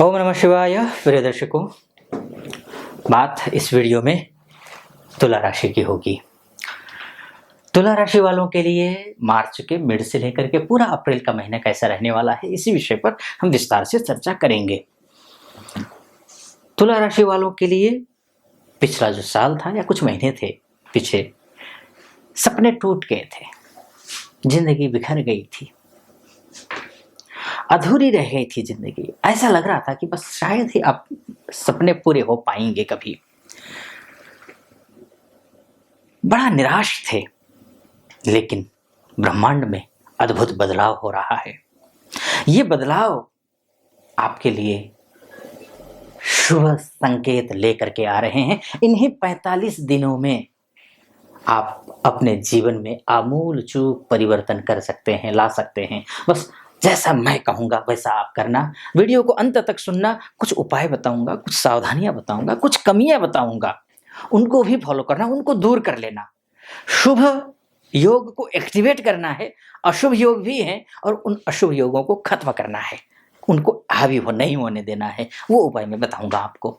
ओम नमः शिवाय। प्रिय दर्शकों, बात इस वीडियो में तुला राशि की होगी। तुला राशि वालों के लिए मार्च के मिड से लेकर के पूरा अप्रैल का महीना कैसा रहने वाला है, इसी विषय पर हम विस्तार से चर्चा करेंगे। तुला राशि वालों के लिए पिछला जो साल था या कुछ महीने थे पीछे, सपने टूट गए थे, जिंदगी बिखर गई थी, अधूरी रह गई थी जिंदगी। ऐसा लग रहा था कि बस शायद ही अब सपने पूरे हो पाएंगे कभी। बड़ा निराश थे, लेकिन ब्रह्मांड में अद्भुत बदलाव हो रहा है। ये बदलाव आपके लिए शुभ संकेत लेकर के आ रहे हैं। इन्हीं 45 दिनों में आप अपने जीवन में आमूल चूल परिवर्तन कर सकते हैं, ला सकते हैं। बस जैसा मैं कहूँगा वैसा आप करना। वीडियो को अंत तक सुनना। कुछ उपाय बताऊंगा, कुछ सावधानियां बताऊंगा, कुछ कमियां बताऊंगा, उनको भी फॉलो करना, उनको दूर कर लेना। शुभ योग को एक्टिवेट करना है, अशुभ योग भी है, और उन अशुभ योगों को खत्म करना है, उनको हावी हो नहीं होने देना है। वो उपाय मैं बताऊंगा आपको।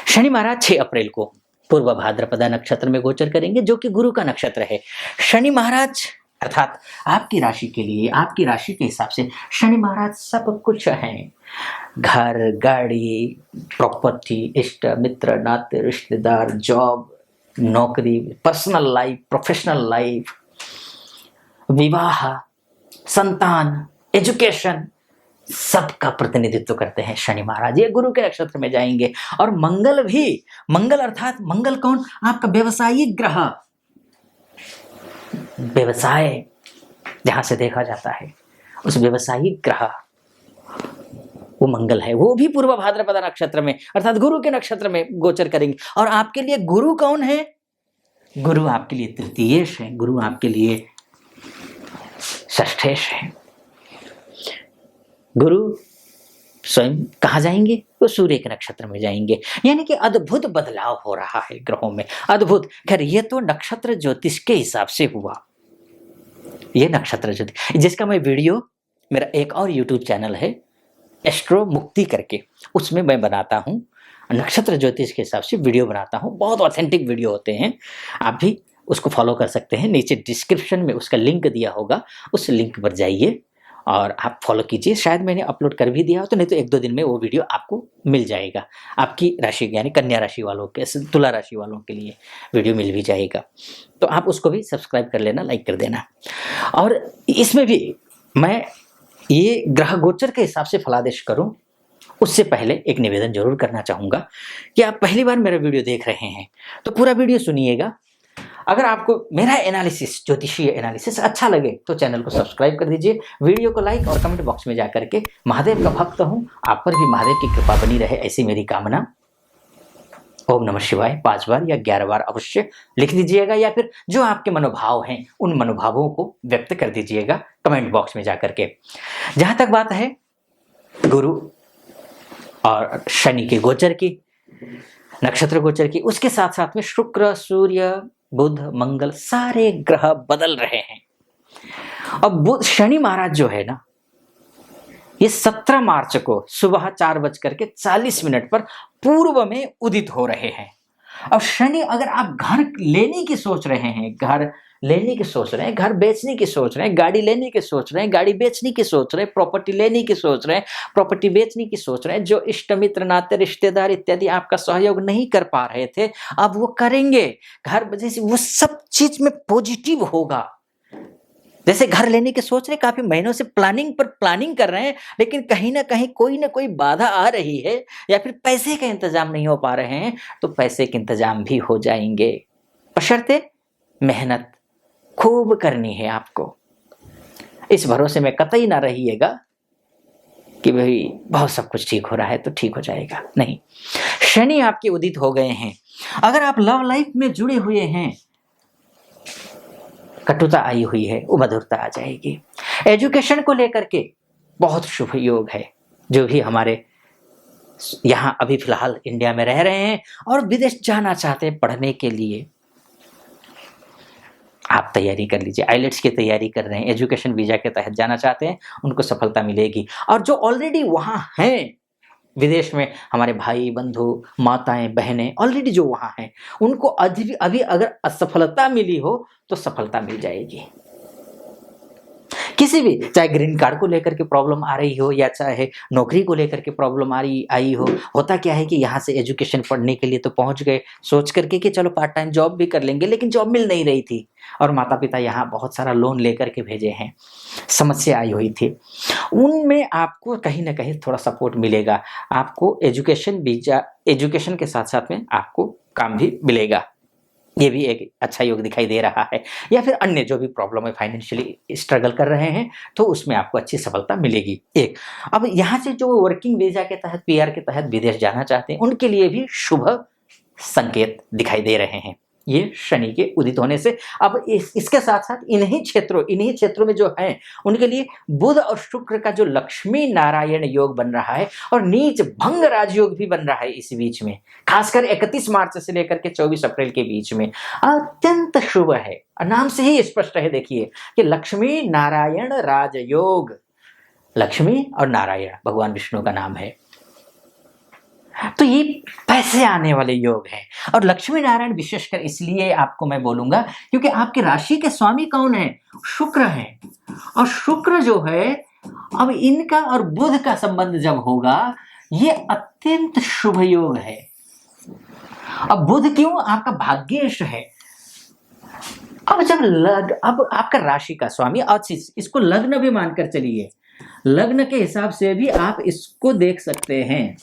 शनि महाराज 6 अप्रैल को पूर्व भाद्रपदा नक्षत्र में गोचर करेंगे, जो कि गुरु का नक्षत्र है। शनि महाराज अर्थात आपकी राशि के लिए, आपकी राशि के हिसाब से शनि महाराज सब कुछ हैं। घर, गाड़ी, प्रॉपर्टी, इष्ट मित्र, नाते, रिश्तेदार, जॉब, नौकरी, पर्सनल लाइफ, प्रोफेशनल लाइफ, विवाह, संतान, एजुकेशन, सबका प्रतिनिधित्व करते हैं शनि महाराज। ये गुरु के नक्षत्र में जाएंगे। और मंगल भी, मंगल अर्थात मंगल कौन? आपका व्यवसायिक ग्रह, व्यवसाय जहां से देखा जाता है उस व्यवसायिक ग्रह वो मंगल है। वो भी पूर्व भाद्रपदा नक्षत्र में अर्थात गुरु के नक्षत्र में गोचर करेंगे। और आपके लिए गुरु कौन है? गुरु आपके लिए तृतीयेश है, गुरु आपके लिए षष्ठेश है। गुरु स्वयं कहाँ जाएंगे? वो सूर्य के नक्षत्र में जाएंगे। यानी कि अद्भुत बदलाव हो रहा है ग्रहों में, अद्भुत। खैर ये तो नक्षत्र ज्योतिष के हिसाब से हुआ, ये नक्षत्र ज्योतिष जिसका मैं वीडियो, मेरा एक और यूट्यूब चैनल है एस्ट्रो मुक्ति करके, उसमें मैं बनाता हूँ नक्षत्र ज्योतिष के हिसाब से वीडियो बनाता हूँ। बहुत ऑथेंटिक वीडियो होते हैं, आप भी उसको फॉलो कर सकते हैं। नीचे डिस्क्रिप्शन में उसका लिंक दिया होगा, उस लिंक पर जाइए और आप फॉलो कीजिए। शायद मैंने अपलोड कर भी दिया हो, तो नहीं तो 1-2 दिन में वो वीडियो आपको मिल जाएगा। आपकी राशि यानी कन्या राशि वालों के, तुला राशि वालों के लिए वीडियो मिल भी जाएगा, तो आप उसको भी सब्सक्राइब कर लेना, लाइक कर देना। और इसमें भी मैं ये ग्रह गोचर के हिसाब से फलादेश करूं, उससे पहले एक निवेदन जरूर करना चाहूंगा कि आप पहली बार मेरा वीडियो देख रहे हैं तो पूरा वीडियो सुनिएगा। अगर आपको मेरा एनालिसिस, ज्योतिषीय एनालिसिस अच्छा लगे तो चैनल को सब्सक्राइब कर दीजिए, वीडियो को लाइक और कमेंट बॉक्स में जाकर के महादेव का भक्त हूँ, आप पर भी महादेव की कृपा बनी रहे, ऐसी मेरी कामना। ओम नमः शिवाय 5 बार या 11 बार अवश्य लिख दीजिएगा, या फिर जो आपके मनोभाव हैं उन मनोभावों को व्यक्त कर दीजिएगा कमेंट बॉक्स में जाकर के। जहां तक बात है गुरु और शनि के गोचर की, नक्षत्र गोचर की, उसके साथ साथ में शुक्र, सूर्य, बुध, मंगल, सारे ग्रह बदल रहे हैं। अब बुध, शनि महाराज जो है ना, ये 17 मार्च को सुबह 4:40 पर पूर्व में उदित हो रहे हैं। अब शनि, अगर आप घर लेने की सोच रहे हैं, घर लेने की सोच रहे हैं, घर बेचने की सोच रहे हैं, गाड़ी लेने की सोच रहे हैं, गाड़ी बेचने की सोच रहे हैं, प्रॉपर्टी लेने की सोच रहे हैं, प्रॉपर्टी बेचने की सोच रहे हैं, जो इष्ट मित्र, नाते, रिश्तेदार इत्यादि आपका सहयोग नहीं कर पा रहे थे, अब वो करेंगे। घर जैसे वो सब चीज में पॉजिटिव होगा। जैसे घर लेने की सोच रहे, काफी महीनों से प्लानिंग कर रहे हैं, लेकिन कहीं ना कहीं कोई ना कोई बाधा आ रही है, या फिर पैसे का इंतजाम नहीं हो पा रहे हैं, तो पैसे के इंतजाम भी हो जाएंगे, बशर्ते मेहनत खूब करनी है आपको। इस भरोसे में कतई ना रहिएगा कि भाई बहुत सब कुछ ठीक हो रहा है तो ठीक हो जाएगा, नहीं। शनि आपके उदित हो गए हैं। अगर आप लव लाइफ में जुड़े हुए हैं, कटुता आई हुई है, वो मधुरता आ जाएगी। एजुकेशन को लेकर के बहुत शुभ योग है। जो भी हमारे यहाँ अभी फिलहाल इंडिया में रह रहे हैं और विदेश जाना चाहते हैं पढ़ने के लिए, आप तैयारी कर लीजिए। आइलेट्स की तैयारी कर रहे हैं, एजुकेशन वीजा के तहत जाना चाहते हैं, उनको सफलता मिलेगी। और जो ऑलरेडी वहां हैं विदेश में हमारे भाई बंधु माताएं बहनें ऑलरेडी जो वहाँ हैं, उनको अभी अभी अगर असफलता मिली हो तो सफलता मिल जाएगी। किसी भी, चाहे ग्रीन कार्ड को लेकर के प्रॉब्लम आ रही हो या चाहे नौकरी को लेकर के प्रॉब्लम आई हो, होता क्या है कि यहाँ से एजुकेशन पढ़ने के लिए तो पहुंच गए सोच करके कि चलो पार्ट टाइम जॉब भी कर लेंगे, लेकिन जॉब मिल नहीं रही थी और माता पिता यहाँ बहुत सारा लोन लेकर के भेजे हैं, समस्या आई हुई थी। उनमें आपको कहीं ना कहीं थोड़ा सपोर्ट मिलेगा, आपको एजुकेशन के साथ साथ में आपको काम भी मिलेगा, ये भी एक अच्छा योग दिखाई दे रहा है। या फिर अन्य जो भी प्रॉब्लम है, फाइनेंशियली स्ट्रगल कर रहे हैं तो उसमें आपको अच्छी सफलता मिलेगी। एक, अब यहाँ से जो वर्किंग वीजा के तहत, पीआर के तहत विदेश जाना चाहते हैं उनके लिए भी शुभ संकेत दिखाई दे रहे हैं ये शनि के उदित होने से। अब इसके साथ साथ इन्हीं क्षेत्रों में जो है उनके लिए बुध और शुक्र का जो लक्ष्मी नारायण योग बन रहा है और नीच भंग राजयोग भी बन रहा है इस बीच में, खासकर 31 मार्च से लेकर के 24 अप्रैल के बीच में अत्यंत शुभ है। नाम से ही स्पष्ट है, देखिए कि लक्ष्मी नारायण राजयोग, लक्ष्मी और नारायण भगवान विष्णु का नाम है, तो ये पैसे आने वाले योग हैं। और लक्ष्मी नारायण विशेषकर इसलिए आपको मैं बोलूंगा क्योंकि आपकी राशि के स्वामी कौन है? शुक्र है। और शुक्र जो है, अब इनका और बुध का संबंध जब होगा, ये अत्यंत शुभ योग है। अब बुध क्यों? आपका भाग्येश है। अब आपका राशि का स्वामी, और इसको लग्न भी मानकर चलिए, लग्न के हिसाब से भी आप इसको देख सकते हैं।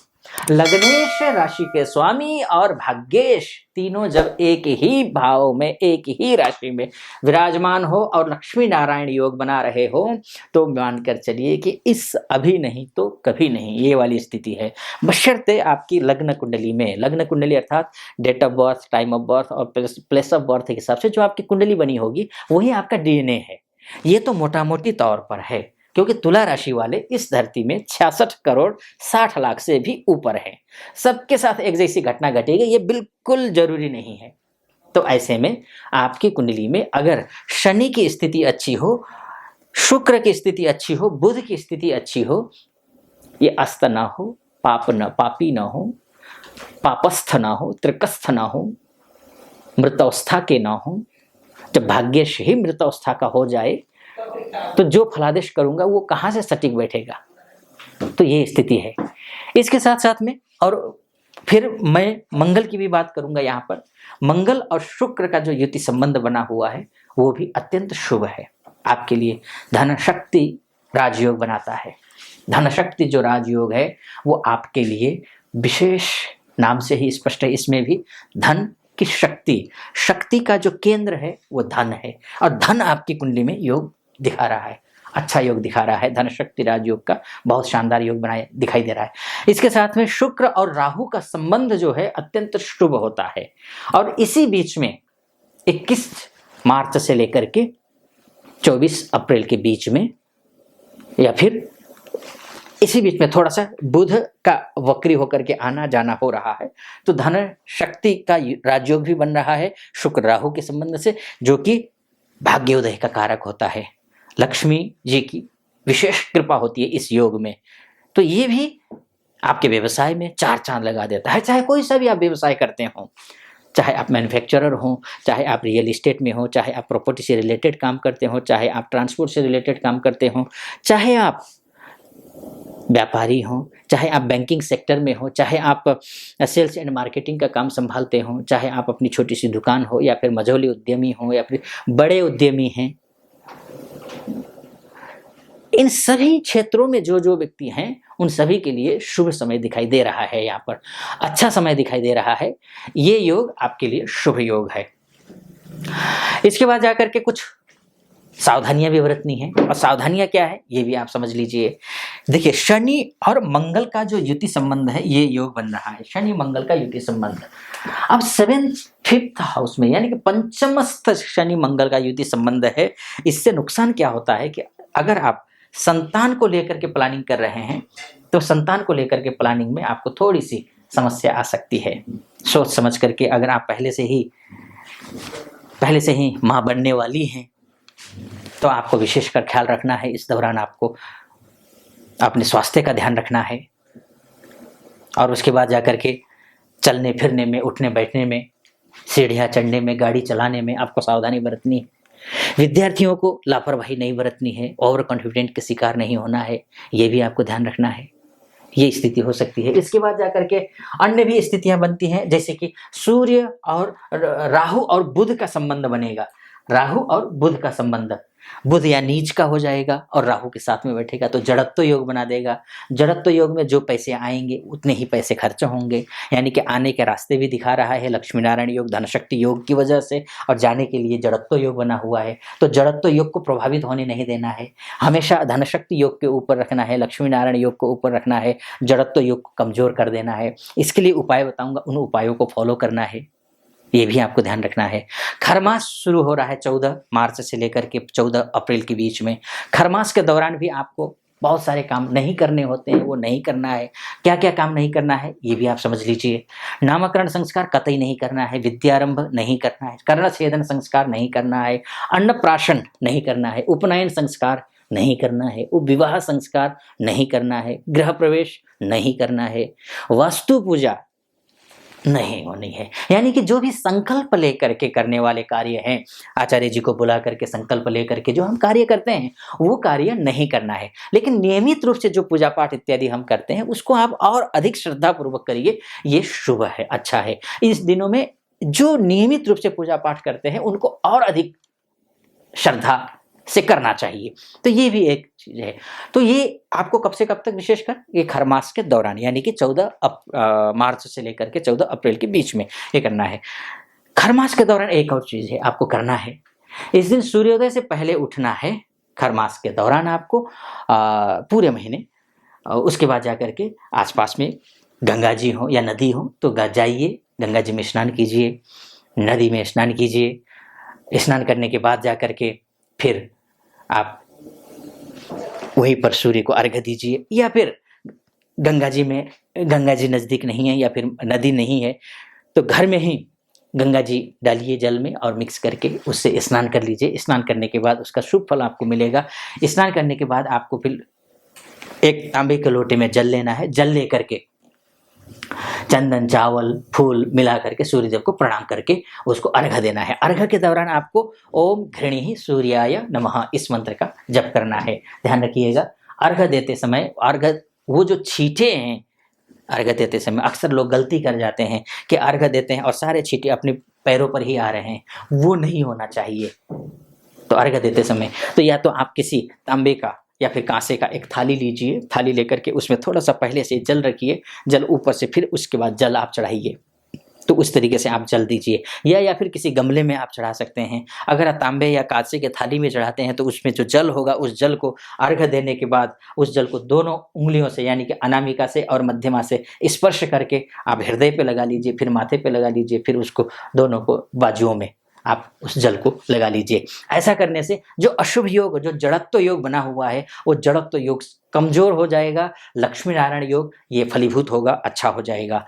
लग्नेश राशि के स्वामी और भाग्येश तीनों जब एक ही भाव में, एक ही राशि में विराजमान हो और लक्ष्मी नारायण योग बना रहे हो, तो मानकर चलिए कि इस अभी नहीं तो कभी नहीं, ये वाली स्थिति है। बशर्ते आपकी लग्न कुंडली में, लग्न कुंडली अर्थात date of birth, time of birth और प्लेस ऑफ बर्थ के हिसाब से जो आपकी कुंडली बनी होगी वही आपका डीएनए है। ये तो मोटा मोटी तौर पर है, क्योंकि तुला राशि वाले इस धरती में 66 करोड़ 60 लाख से भी ऊपर है। सबके साथ एक जैसी घटना घटेगी ये बिल्कुल जरूरी नहीं है। तो ऐसे में आपकी कुंडली में अगर शनि की स्थिति अच्छी हो, शुक्र की स्थिति अच्छी हो, बुध की स्थिति अच्छी हो, ये अस्त ना हो, पापी ना हो, पापस्थ ना हो, त्रिकस्थ ना हो, मृतावस्था के ना हो, जब भाग्यश ही मृतावस्था का हो जाए तो जो फलादेश करूंगा वो कहां से सटीक बैठेगा। तो ये स्थिति है। इसके साथ साथ में और फिर मैं मंगल की भी बात करूंगा। यहाँ पर मंगल और शुक्र का जो युति संबंध बना हुआ है वो भी अत्यंत शुभ है आपके लिए। धन शक्ति राजयोग बनाता है। धन शक्ति जो राजयोग है वो आपके लिए विशेष, नाम से ही स्पष्ट है, इसमें भी धन की शक्ति का जो केंद्र है वो धन है और धन आपकी कुंडली में योग दिखा रहा है, अच्छा योग दिखा रहा है। धन शक्ति राजयोग का बहुत शानदार योग बनाया दिखाई दे रहा है। इसके साथ में शुक्र और राहु का संबंध जो है अत्यंत शुभ होता है और इसी बीच में 21 मार्च से लेकर के 24 अप्रैल के बीच में या फिर इसी बीच में थोड़ा सा बुध का वक्री होकर के आना जाना हो रहा है, तो धन शक्ति का राजयोग भी बन रहा है शुक्र राहु के संबंध से, जो कि भाग्योदय का कारक होता है। लक्ष्मी जी की विशेष कृपा होती है इस योग में, तो ये भी आपके व्यवसाय में 4 चांद लगा देता है। चाहे कोई सा भी आप व्यवसाय करते हो, चाहे आप मैन्युफैक्चरर हो, चाहे आप रियल इस्टेट में हो, चाहे आप प्रॉपर्टी से रिलेटेड काम करते हो, चाहे आप ट्रांसपोर्ट से रिलेटेड काम करते हो, चाहे आप व्यापारी हो, चाहे आप बैंकिंग सेक्टर में हो, चाहे आप सेल्स एंड मार्केटिंग का काम संभालते हो, चाहे आप अपनी छोटी सी दुकान हो या फिर मझोले उद्यमी हो या फिर बड़े उद्यमी हैं, इन सभी क्षेत्रों में जो जो व्यक्ति हैं उन सभी के लिए शुभ समय दिखाई दे रहा है। यहाँ पर अच्छा समय दिखाई दे रहा है। ये योग आपके लिए शुभ योग है। इसके बाद जाकर के कुछ सावधानियां भी बरतनी है, और सावधानियां क्या है ये भी आप समझ लीजिए। देखिए, शनि और मंगल का जो युति संबंध है ये योग बन रहा है, शनि मंगल का युति संबंध। अब 5th हाउस में यानी कि पंचमस्थ शनि मंगल का युति संबंध है। इससे नुकसान क्या होता है कि अगर आप संतान को लेकर के प्लानिंग कर रहे हैं तो संतान को लेकर के प्लानिंग में आपको थोड़ी सी समस्या आ सकती है। सोच समझ करके, अगर आप पहले से ही माँ बनने वाली हैं तो आपको विशेषकर ख्याल रखना है। इस दौरान आपको अपने स्वास्थ्य का ध्यान रखना है। और उसके बाद जाकर के चलने फिरने में, उठने बैठने में, सीढ़ियाँ चढ़ने में, गाड़ी चलाने में आपको सावधानी बरतनी है। विद्यार्थियों को लापरवाही नहीं बरतनी है, ओवर कॉन्फिडेंट के शिकार नहीं होना है, ये भी आपको ध्यान रखना है। ये स्थिति हो सकती है। इसके बाद जाकर के अन्य भी स्थितियां बनती हैं, जैसे कि सूर्य और राहु और बुध का संबंध बनेगा। राहु और बुध का संबंध, बुध या नीच का हो जाएगा और राहु के साथ में बैठेगा तो जड़त्व योग बना देगा। जड़त्व योग में जो पैसे आएंगे उतने ही पैसे खर्च होंगे, यानी कि आने के रास्ते भी दिखा रहा है लक्ष्मी नारायण योग धन शक्ति योग की वजह से, और जाने के लिए जड़त्व योग बना हुआ है। तो जड़त्व योग को प्रभावित होने नहीं देना है, हमेशा धन शक्ति योग के ऊपर रखना है, लक्ष्मी नारायण योग को ऊपर रखना है, जड़त्व योग को कमजोर कर देना है। इसके लिए उपाय बताऊंगा, उन उपायों को फॉलो करना है, ये भी आपको ध्यान रखना है। खरमास शुरू हो रहा है 14 मार्च से लेकर के 14 अप्रैल के बीच में। खरमास के दौरान भी आपको बहुत सारे काम नहीं करने होते हैं, वो नहीं करना है। क्या क्या काम नहीं करना है ये भी आप समझ लीजिए। नामकरण संस्कार कतई नहीं करना है, विद्यारंभ नहीं करना है, कर्णछेदन संस्कार नहीं करना है, अन्नप्राशन नहीं करना है, उपनयन संस्कार नहीं करना है, विवाह संस्कार नहीं करना है, गृह प्रवेश नहीं करना है, वास्तु पूजा नहीं होनी है। यानी कि जो भी संकल्प लेकर के करने वाले कार्य हैं, आचार्य जी को बुला करके संकल्प लेकर के जो हम कार्य करते हैं वो कार्य नहीं करना है। लेकिन नियमित रूप से जो पूजा पाठ इत्यादि हम करते हैं उसको आप और अधिक श्रद्धा पूर्वक करिए, ये शुभ है, अच्छा है। इस दिनों में जो नियमित रूप से पूजा पाठ करते हैं उनको और अधिक श्रद्धा से करना चाहिए। तो ये भी एक चीज है। तो ये आपको कब से कब तक, विशेषकर ये खरमास के दौरान, यानी कि 14 मार्च से लेकर के 14 अप्रैल के बीच में ये करना है। खरमास के दौरान एक और चीज है आपको करना है, इस दिन सूर्योदय से पहले उठना है। खरमास के दौरान आपको पूरे महीने, उसके बाद जाकर के आसपास में गंगा जी हो या नदी हो तो जाइए, गंगा जी में स्नान कीजिए, नदी में स्नान कीजिए। स्नान करने के बाद जाकर के फिर आप वहीं पर सूर्य को अर्घ्य दीजिए, या फिर गंगा जी नज़दीक नहीं है या फिर नदी नहीं है तो घर में ही गंगा जी डालिए जल में और मिक्स करके उससे स्नान कर लीजिए। स्नान करने के बाद उसका शुभ फल आपको मिलेगा। स्नान करने के बाद आपको फिर एक तांबे के लोटे में जल लेना है। जल लेकर के चंदन, चावल, फूल मिला करके सूर्यदेव को प्रणाम करके उसको अर्घ्य देना है। अर्घ्य के दौरान आपको ओम घृणीहि सूर्याय नमः इस मंत्र का जप करना है। ध्यान रखिएगा, अर्घ्य देते समय वो जो छींटे हैं, अर्घ्य देते समय अक्सर लोग गलती कर जाते हैं कि अर्घ्य देते हैं और सारे छींटे अपने पैरों पर ही आ रहे हैं, वो नहीं होना चाहिए। तो अर्घ्य देते समय तो या तो आप किसी तांबे का या फिर कांसे का एक थाली लीजिए, थाली लेकर के उसमें थोड़ा सा पहले से जल रखिए, जल ऊपर से, फिर उसके बाद जल आप चढ़ाइए। तो उस तरीके से आप जल दीजिए, या फिर किसी गमले में आप चढ़ा सकते हैं। अगर आप तांबे या कांसे के थाली में चढ़ाते हैं तो उसमें जो जल होगा उस जल को अर्घ्य देने के बाद उस जल को दोनों उंगलियों से, यानी कि अनामिका से और मध्यमा से स्पर्श करके आप हृदय पे लगा लीजिए, फिर माथे पे लगा लीजिए, फिर उसको दोनों को बाजुओं में आप उस जल को लगा लीजिए। ऐसा करने से जो अशुभ योग, जो जड़त्व योग बना हुआ है वो जड़त्व योग कमजोर हो जाएगा, लक्ष्मी नारायण योग ये फलीभूत होगा, अच्छा हो जाएगा।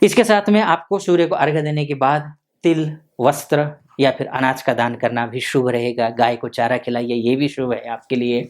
इसके साथ में आपको सूर्य को अर्घ्य देने के बाद तिल, वस्त्र या फिर अनाज का दान करना भी शुभ रहेगा। गाय को चारा खिलाइए, ये भी शुभ है आपके लिए।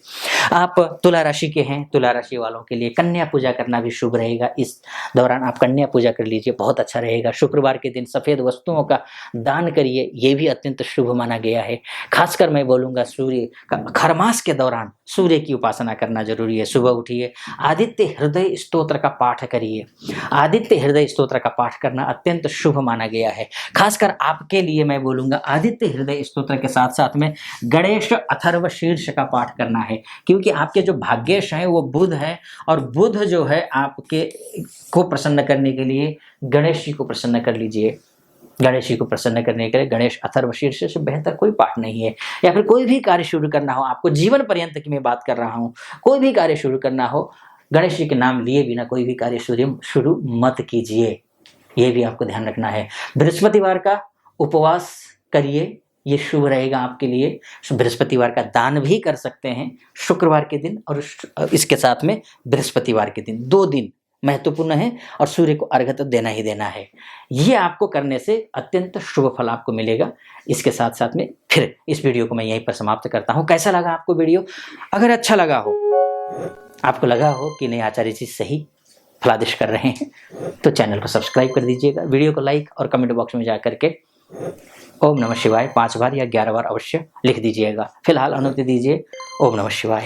आप तुला राशि के हैं, तुला राशि वालों के लिए कन्या पूजा करना भी शुभ रहेगा। इस दौरान आप कन्या पूजा कर लीजिए, बहुत अच्छा रहेगा। शुक्रवार के दिन सफ़ेद वस्तुओं का दान करिए, ये भी अत्यंत शुभ माना गया है। खासकर मैं बोलूँगा सूर्य का खरमास के दौरान सूर्य की उपासना करना जरूरी है। सुबह उठिए, आदित्य हृदय स्तोत्र का पाठ करिए। आदित्य हृदय स्तोत्र का पाठ करना अत्यंत शुभ माना गया है। खासकर आपके लिए मैं बोलूँगा आदित्य हृदय स्तोत्र के साथ साथ में गणेश अथर्व शीर्ष का पाठ करना है, क्योंकि आपके जो भाग्येश हैं वो बुध है, और बुध जो है आपके को प्रसन्न करने के लिए गणेश जी को प्रसन्न कर लीजिए। गणेश जी को प्रसन्न करने के लिए गणेश अथर्व शीर्ष से बेहतर कोई पाठ नहीं है। या फिर कोई भी कार्य शुरू करना हो, आपको जीवन पर्यंत की मैं बात कर रहा हूँ, कोई भी कार्य शुरू करना हो, गणेश जी के नाम लिए बिना कोई भी कार्य शुरू मत कीजिए, ये भी आपको ध्यान रखना है। बृहस्पतिवार का उपवास करिए, ये शुभ रहेगा आपके लिए। बृहस्पतिवार का दान भी कर सकते हैं, शुक्रवार के दिन और इसके साथ में बृहस्पतिवार के दिन, 2 दिन महत्वपूर्ण है, और सूर्य को अर्घ्य तो देना ही देना है। ये आपको करने से अत्यंत शुभ फल आपको मिलेगा। इसके साथ साथ में फिर इस वीडियो को मैं यहीं पर समाप्त करता हूँ। कैसा लगा आपको वीडियो? अगर अच्छा लगा हो, आपको लगा हो कि नहीं आचार्य जी सही फलादिश कर रहे हैं, तो चैनल को सब्सक्राइब कर दीजिएगा, वीडियो को लाइक और कमेंट बॉक्स में जा करके ओम नमः शिवाय 5 बार या 11 बार अवश्य लिख दीजिएगा। फिलहाल अनुमति दीजिए। ओम नमः शिवाय।